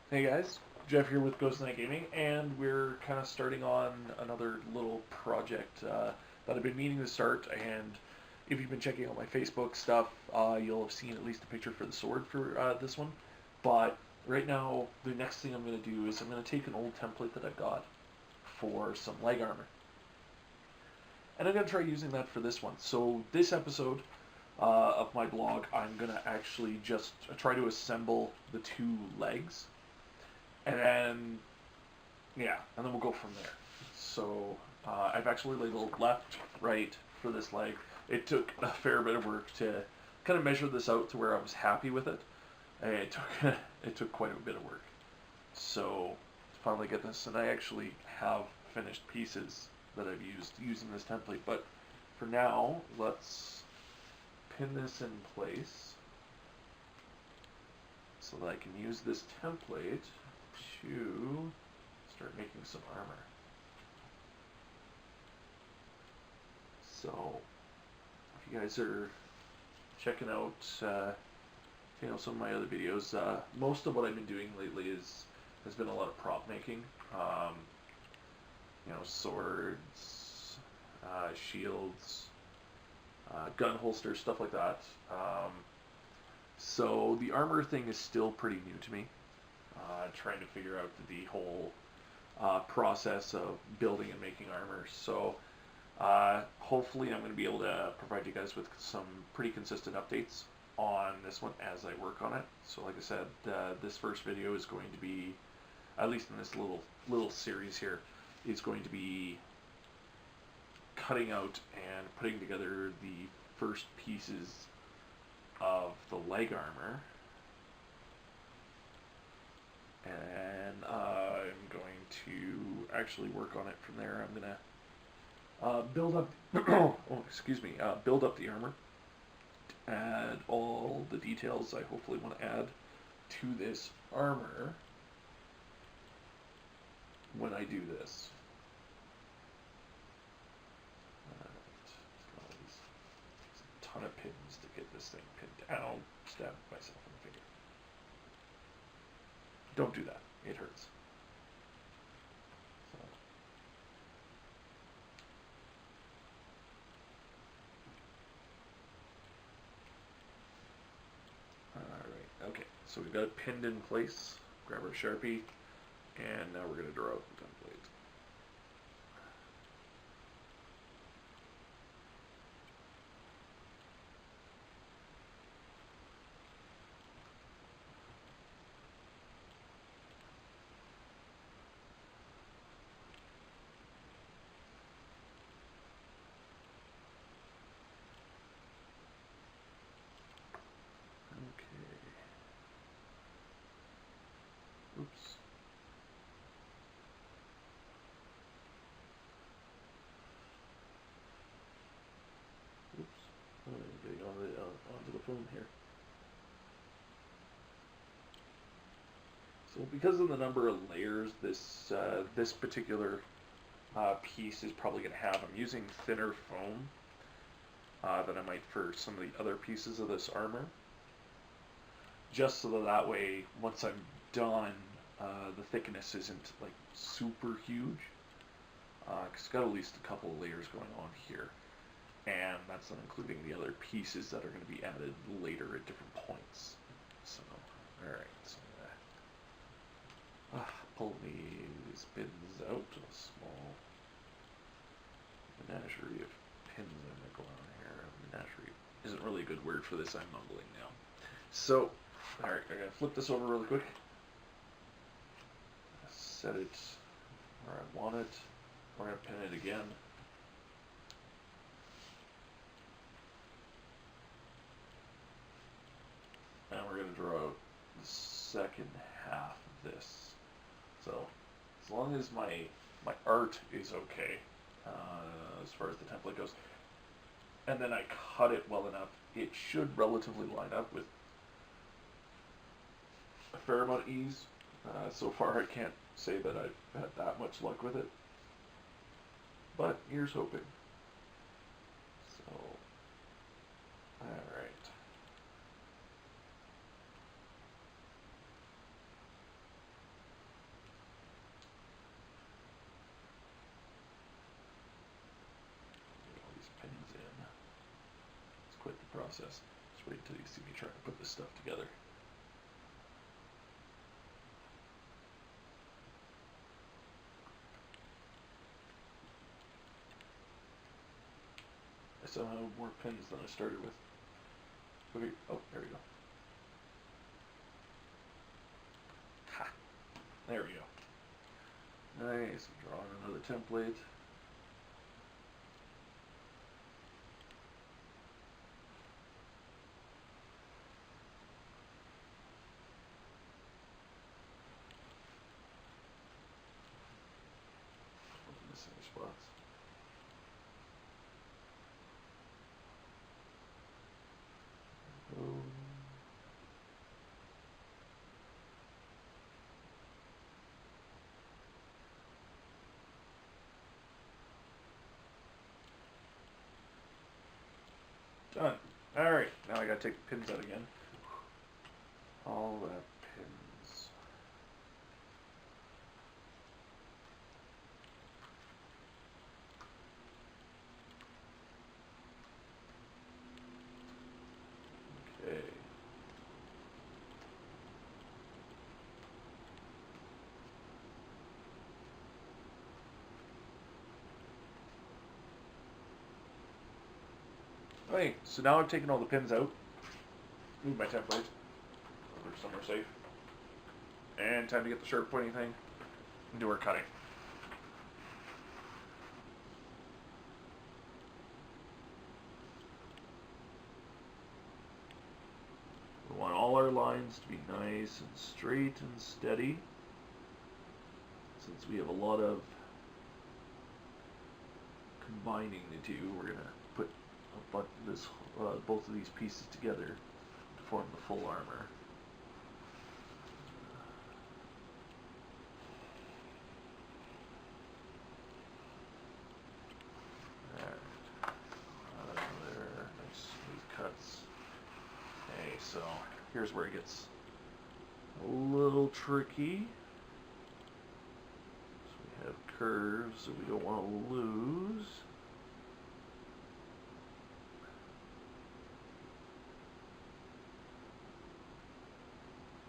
Hey guys, Jeff here with Ghost Night Gaming, and we're kind of starting on another little project that I've been meaning to start. And if you've been checking out my Facebook stuff, you'll have seen at least a picture for the sword for this one. But right now, the next thing I'm going to do is I'm going to take an old template that I've got for some leg armor, and I'm going to try using that for this one. So this episode of my blog, I'm going to actually just try to assemble the two legs, and then yeah, and then we'll go from there. So I've actually labeled left, right for this leg. It took a fair bit of work to kind of measure this out to where I was happy with it. And it took it took quite a bit of work. So to finally get this, and I actually have finished pieces that I've used using this template. But for now, let's pin this in place so that I can use this template to start making some armor. So, if you guys are checking out, some of my other videos, most of what I've been doing lately has been a lot of prop making. Swords, shields, gun holsters, stuff like that. So the armor thing is still pretty new to me. Trying to figure out the whole process of building and making armor. So hopefully I'm going to be able to provide you guys with some pretty consistent updates on this one as I work on it. So like I said, this first video is going to be, at least in this little series here, is going to be cutting out and putting together the first pieces of the leg armor. And I'm going to actually work on it from there. I'm going to build up, build up the armor, add all the details I hopefully want to add to this armor when I do this. There's a ton of pins to get this thing pinned down. Stab myself in the finger. Don't do that. It hurts. Alright, okay. So we've got it pinned in place. Grab our Sharpie, and now we're going to draw out the template. Okay. Oops. Oops. I'm getting onto the phone here. So because of the number of layers this particular piece is probably going to have, I'm using thinner foam than I might for some of the other pieces of this armor. Just so that way, once I'm done, the thickness isn't like super huge. Because it's got at least a couple of layers going on here. And that's not including the other pieces that are going to be added later at different points. So, alright, so pull these pins out. A small menagerie of pins I'm going to go on here. Menagerie isn't really a good word for this, I'm mumbling now. So, alright, I'm going to flip this over really quick. Set it where I want it. We're going to pin it again. And we're going to draw out the second half of this. So, as long as my art is okay, as far as the template goes, and then I cut it well enough, it should relatively line up with a fair amount of ease. So far I can't say that I've had that much luck with it, but here's hoping. So, alright. quit the process. Just wait until you see me trying to put this stuff together. I somehow have more pins than I started with. Okay. Oh, there we go. Ha! There we go. Nice. Drawing another template. Missing spots. Done. Alright, now I gotta take the pins out again. All the pins. Okay. Okay, so now I've taken all the pins out. Move my template. Over somewhere safe. And time to get the sharp pointy thing and do our cutting. We want all our lines to be nice and straight and steady. Since we have a lot of combining to do, we're going to put both of these pieces together to form the full armor. There, nice smooth cuts. Okay, so here's where it gets a little tricky. So we have curves that we don't want to lose.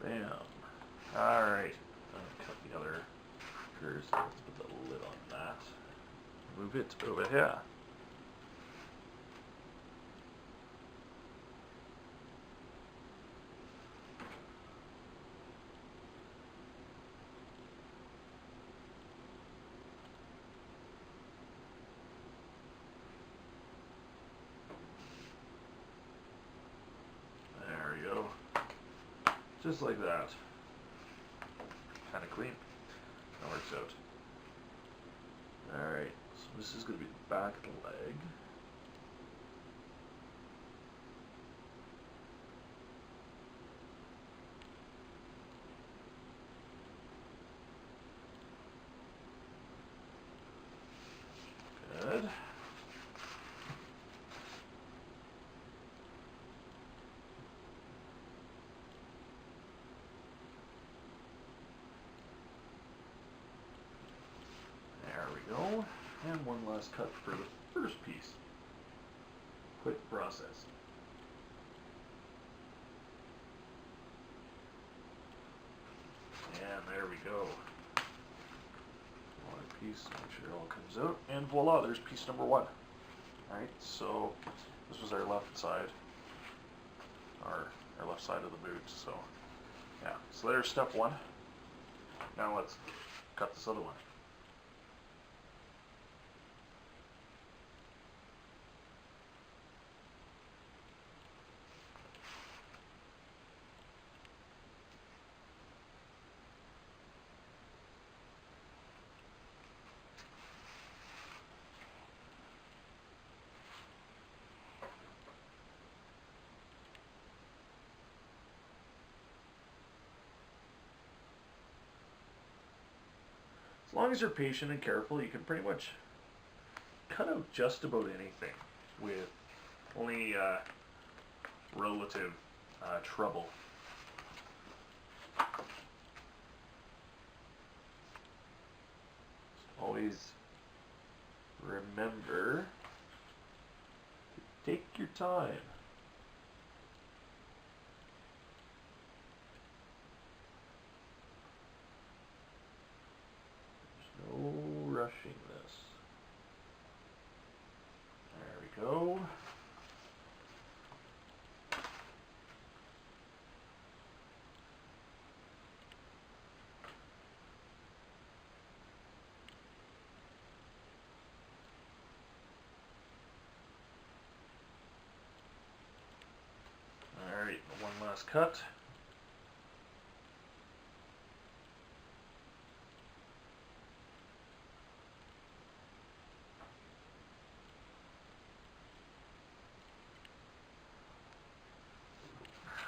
Bam. Alright. Cut the other curves. Let's put the lid on that. Move it over here. There we go. Just like that. Kind of clean. That works out. Alright, so this is going to be the back of the leg. Good. There we go. And one last cut for the first piece. Quick process. And there we go. One piece, make sure it all comes out. And voila, there's piece number one. Alright, so this was our left side. Our left side of the boot, so yeah. So there's step one. Now let's cut this other one. As long as you're patient and careful, you can pretty much cut out just about anything with only relative trouble. Always remember to take your time. last cut.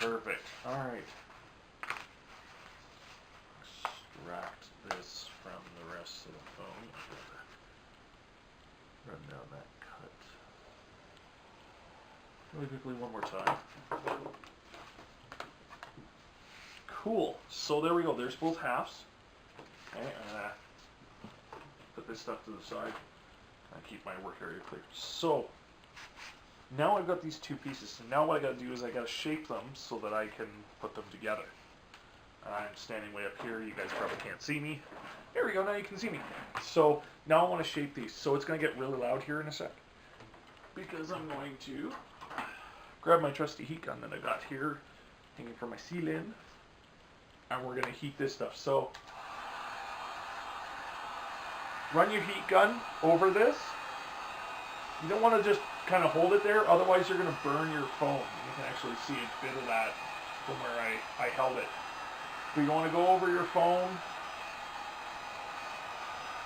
Perfect. All right. Extract this from the rest of the foam. Run down that cut. Really quickly one more time. Cool. So there we go. There's both halves. Okay, I'm gonna put this stuff to the side. I keep my work area clear. So now I've got these two pieces. So now what I gotta do is I gotta shape them so that I can put them together. I'm standing way up here. You guys probably can't see me. There we go. Now you can see me. So now I want to shape these. So it's going to get really loud here in a sec, because I'm going to grab my trusty heat gun that I got here, hanging from my ceiling, and we're going to heat this stuff. So run your heat gun over this. You don't want to just kind of hold it there, otherwise you're going to burn your foam. You can actually see a bit of that from where I held it. But you want to go over your foam,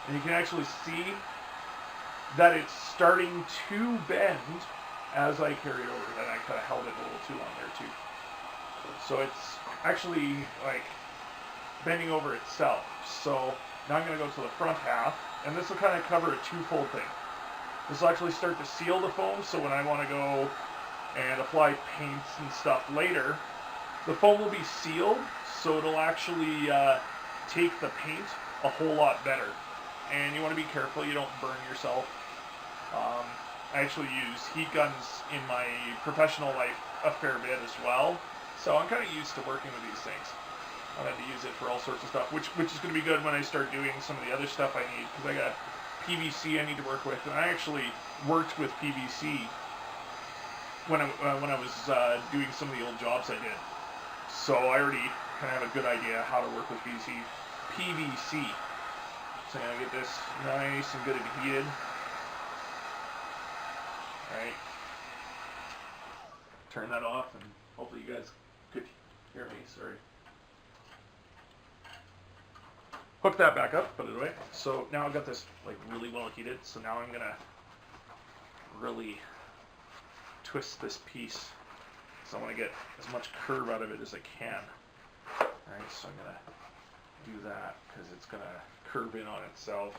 and you can actually see that it's starting to bend as I carry it over, and I kind of held it a little too long there too. So it's actually like bending over itself. So now I'm going to go to the front half, and this will kind of cover a twofold thing. This will actually start to seal the foam, so when I want to go and apply paints and stuff later, the foam will be sealed, so it'll actually take the paint a whole lot better. And you want to be careful you don't burn yourself. I actually use heat guns in my professional life a fair bit as well, so I'm kind of used to working with these things. I've had to use it for all sorts of stuff, which is going to be good when I start doing some of the other stuff I need, because I got PVC I need to work with, and I actually worked with PVC when I was doing some of the old jobs I did. So I already kind of have a good idea how to work with PVC. So I'm going to get this nice and good and heated. Alright. Turn that off, and hopefully you guys could hear me. Sorry. Hook that back up, put it away. So now I've got this like really well heated, so now I'm going to really twist this piece. So I want to get as much curve out of it as I can. Alright, so I'm going to do that because it's going to curve in on itself,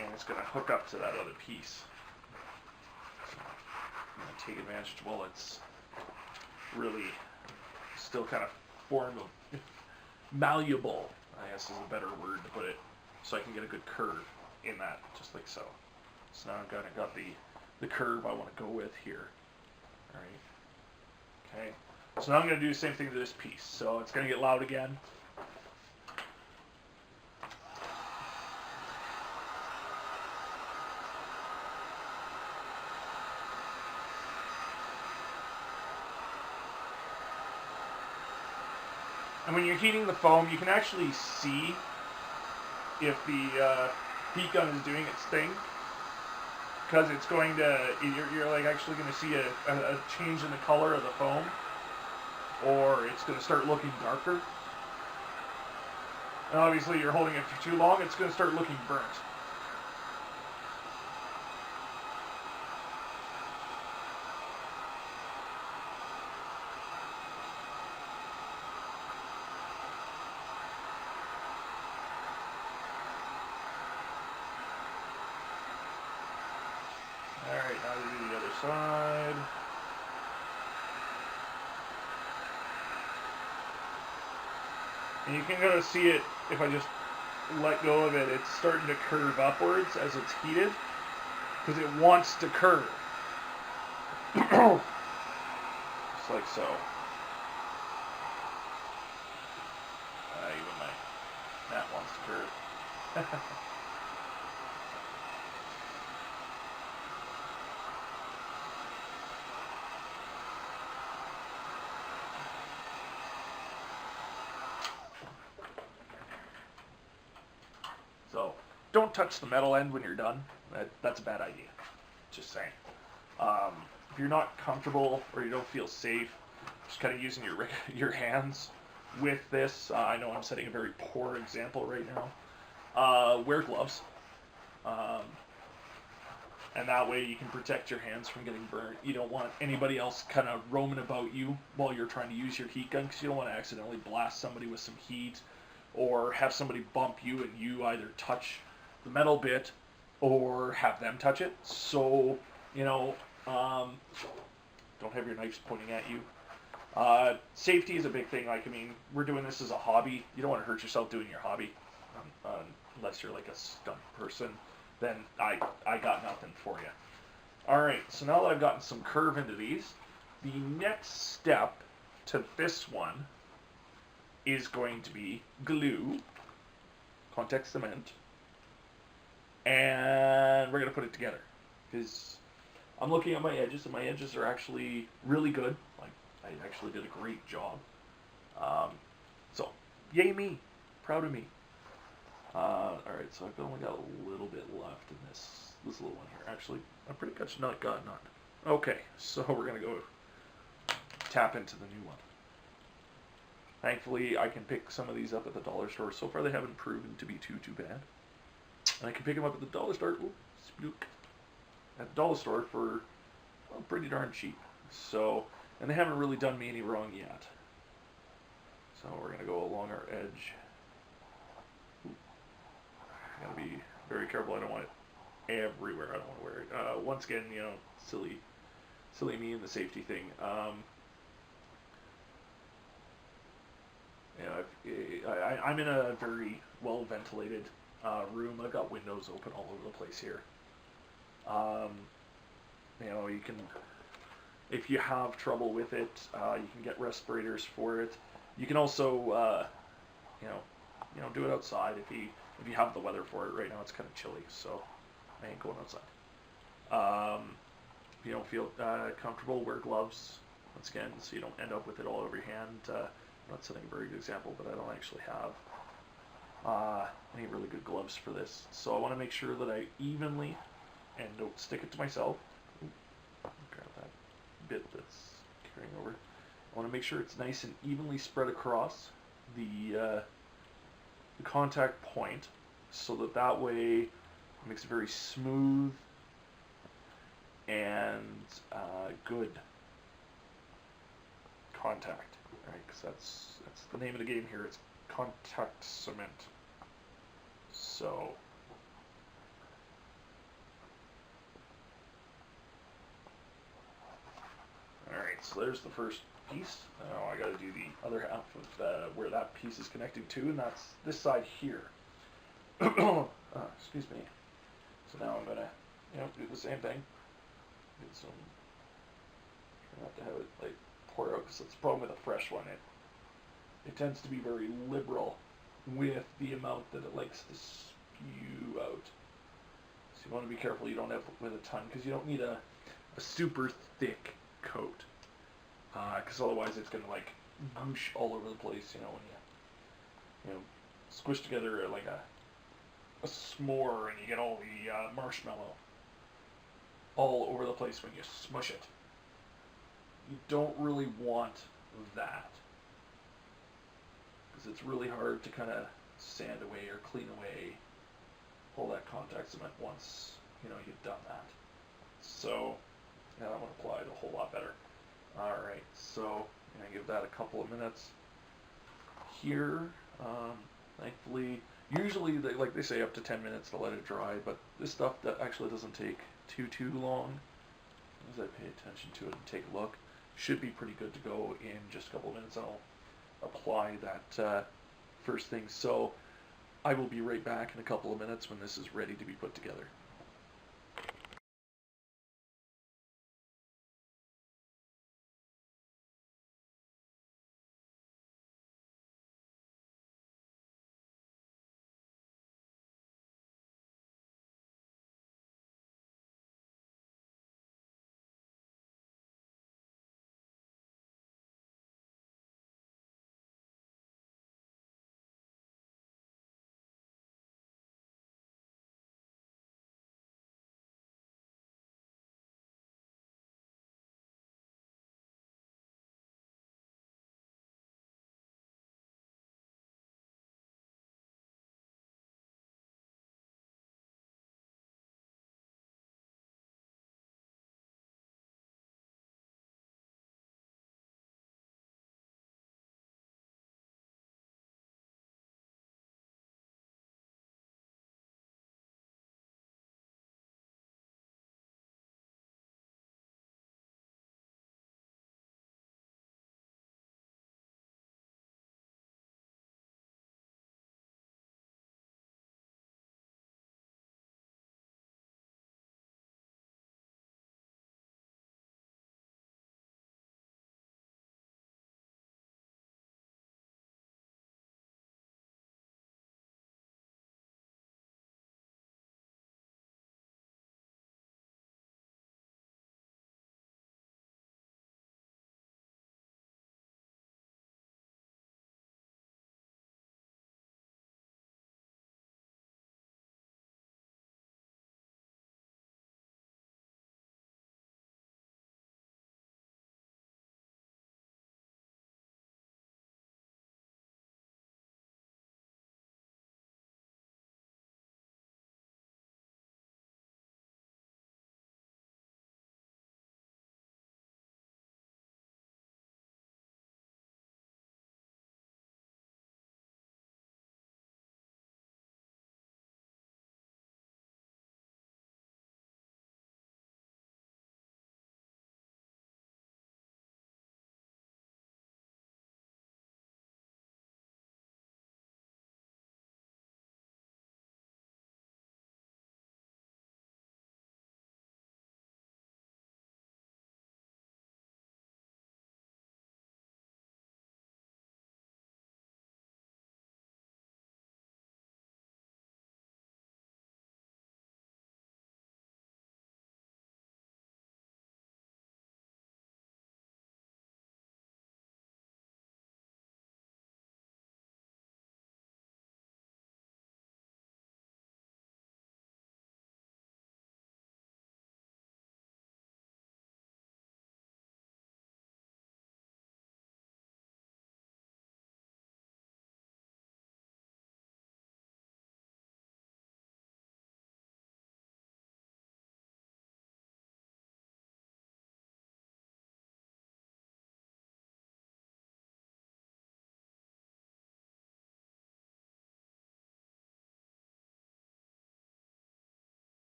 and it's going to hook up to that other piece. So I'm going to take advantage while it's really still kind of malleable, I guess is a better word to put it, so I can get a good curve in that, just like so. So now I've got the curve I want to go with here. Alright. Okay, so now I'm going to do the same thing to this piece. So it's going to get loud again. And when you're heating the foam, you can actually see if the heat gun is doing its thing, because it's going to, you're like actually going to see a change in the color of the foam, or it's going to start looking darker. And obviously you're holding it for too long, it's going to start looking burnt. Alright, now we do the other side. And you can kind of see it, if I just let go of it, it's starting to curve upwards as it's heated, because it wants to curve. Just like so. Even my mat wants to curve. So, don't touch the metal end when you're done. That's a bad idea. Just saying. If you're not comfortable or you don't feel safe just kind of using your hands with this. I know I'm setting a very poor example right now. Wear gloves. Um, and that way you can protect your hands from getting burnt. You don't want anybody else kind of roaming about you while you're trying to use your heat gun, because you don't want to accidentally blast somebody with some heat or have somebody bump you and you either touch the metal bit or have them touch it. So, don't have your knives pointing at you. Safety is a big thing. Like, I mean, we're doing this as a hobby. You don't want to hurt yourself doing your hobby, unless you're like a stunt person. Then I got nothing for you. All right, so now that I've gotten some curve into these, the next step to this one is going to be glue, contact cement, and we're going to put it together. Because I'm looking at my edges, and my edges are actually really good. Like, I actually did a great job. So, yay me. Proud of me. Alright, so I've only got a little bit left in this little one here. Actually, I'm pretty much not got none. Okay, so we're going to go tap into the new one. Thankfully, I can pick some of these up at the dollar store. So far, they haven't proven to be too bad. And I can pick them up at the dollar store. Ooh, spook. At the dollar store for, well, pretty darn cheap. So, and they haven't really done me any wrong yet. So we're going to go along our edge. I gotta be very careful. I don't want it everywhere. I don't want to wear it. Once again, silly me and the safety thing. I'm in a very well ventilated room. I've got windows open all over the place here. You can, if you have trouble with it, you can get respirators for it. You can also, do it outside if you have the weather for it. Right now it's kind of chilly, so I ain't going outside. If you don't feel comfortable, wear gloves, once again, so you don't end up with it all over your hand. I'm not setting a very good example, but I don't actually have any really good gloves for this. So I want to make sure that I evenly, and don't stick it to myself. Ooh, grab that bit that's carrying over. I want to make sure it's nice and evenly spread across the contact point, so that way it makes it very smooth and good contact. Right? Because that's the name of the game here. It's contact cement. So alright, so there's the first piece. Now I got to do the other half of where that piece is connecting to, and that's this side here. Excuse me. So now I'm gonna, do the same thing. Get some. Try not to have it like pour out, because that's the problem with a fresh one. It tends to be very liberal with the amount that it likes to spew out. So you want to be careful you don't have with a ton, because you don't need a super thick coat. Because otherwise it's going to like goosh all over the place, when you squish together like a s'more and you get all the marshmallow all over the place when you smush it. You don't really want that, because it's really hard to kind of sand away or clean away all that contact cement once you've done that. So that one applied a whole lot better. Alright, so I'm going to give that a couple of minutes here. Thankfully, usually they say up to 10 minutes to let it dry, but this stuff that actually doesn't take too long. As I pay attention to it and take a look, should be pretty good to go in just a couple of minutes. I'll apply that first thing. So I will be right back in a couple of minutes when this is ready to be put together.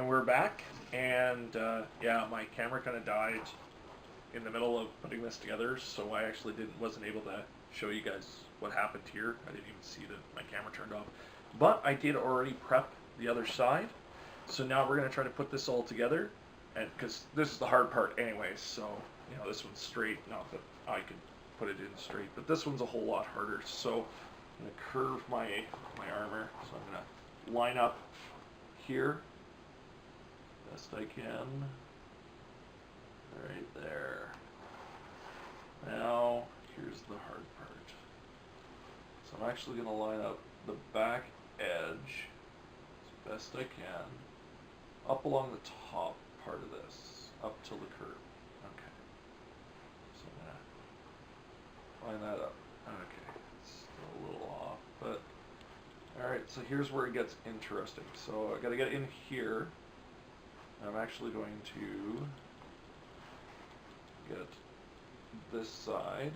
And we're back, and yeah, my camera kind of died in the middle of putting this together, so I actually wasn't able to show you guys what happened here. I didn't even see that my camera turned off. But I did already prep the other side, so now we're going to try to put this all together, and because this is the hard part anyways, so, you know, this one's straight, not that I could put it in straight, but this one's a whole lot harder, so I'm going to curve my armor, so I'm going to line up here best I can. Right there. Now, here's the hard part. So I'm actually going to line up the back edge as best I can up along the top part of this, up till the curve. Okay. So I'm going to line that up. Okay. It's still a little off, but alright, so here's where it gets interesting. So I got to get in here. I'm actually going to get this side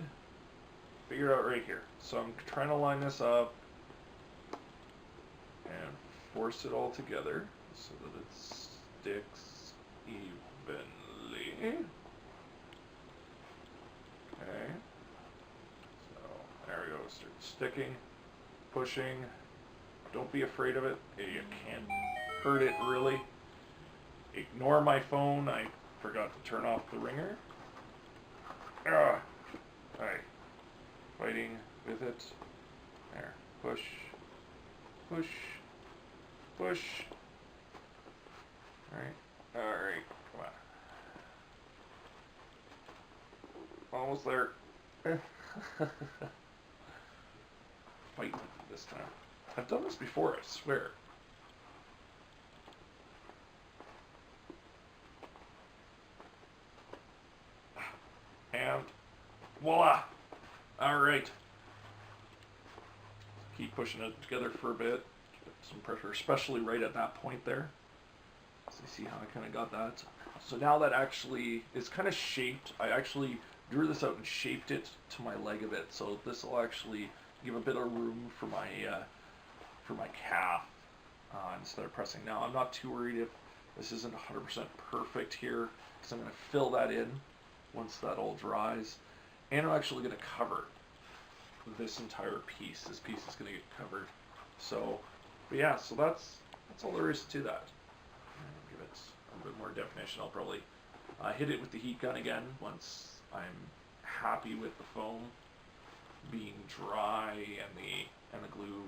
figured out right here. So I'm trying to line this up and force it all together so that it sticks evenly. Okay. So there we go. Start sticking, pushing. Don't be afraid of it. You can't hurt it really. Ignore my phone. I forgot to turn off the ringer. Alright. Fighting with it. There. Push. Push. Push. Alright. Come on. Almost there. Fight this time. I've done this before, I swear. And voila! Alright. Keep pushing it together for a bit. Get some pressure, especially right at that point there. So you see how I kind of got that? So now that actually is kind of shaped, I actually drew this out and shaped it to my leg a bit. So this will actually give a bit of room for my calf instead of pressing. Now I'm not too worried if this isn't 100% perfect here, because I'm going to fill that in once that all dries, and I'm actually going to cover this entire piece. This piece is going to get covered. So, but yeah, so that's all there is to that. Give it a bit more definition. I'll probably hit it with the heat gun again once I'm happy with the foam being dry and the glue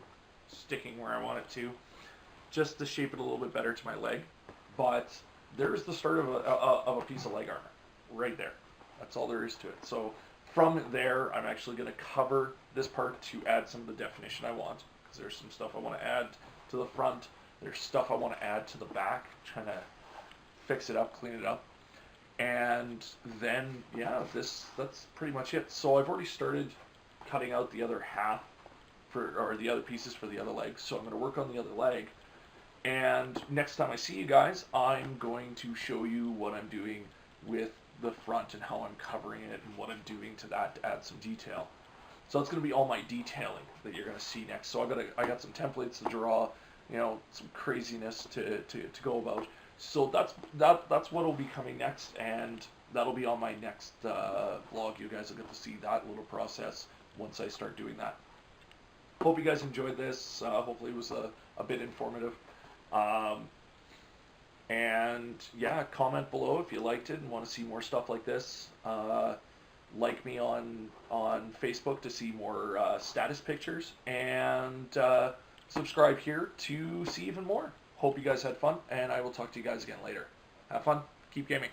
sticking where I want it to, just to shape it a little bit better to my leg. But there's the start of a piece of leg armor right there. That's all there is to it. So from there, I'm actually going to cover this part to add some of the definition I want, because there's some stuff I want to add to the front. There's stuff I want to add to the back, trying to fix it up, clean it up. And then, yeah, that's pretty much it. So I've already started cutting out the other half, or the other pieces for the other leg. So I'm going to work on the other leg. And next time I see you guys, I'm going to show you what I'm doing with the front and how I'm covering it and what I'm doing to that to add some detail. So that's going to be all my detailing that you're going to see next. So I got some templates to draw, you know, some craziness to go about. So that's what will be coming next, and that'll be on my next vlog. You guys will get to see that little process once I start doing that. Hope you guys enjoyed this. Hopefully it was a bit informative. And yeah, comment below if you liked it and want to see more stuff like this. Like me on Facebook to see more status pictures, and subscribe here to see even more. Hope you guys had fun, and I will talk to you guys again later. Have fun. Keep gaming.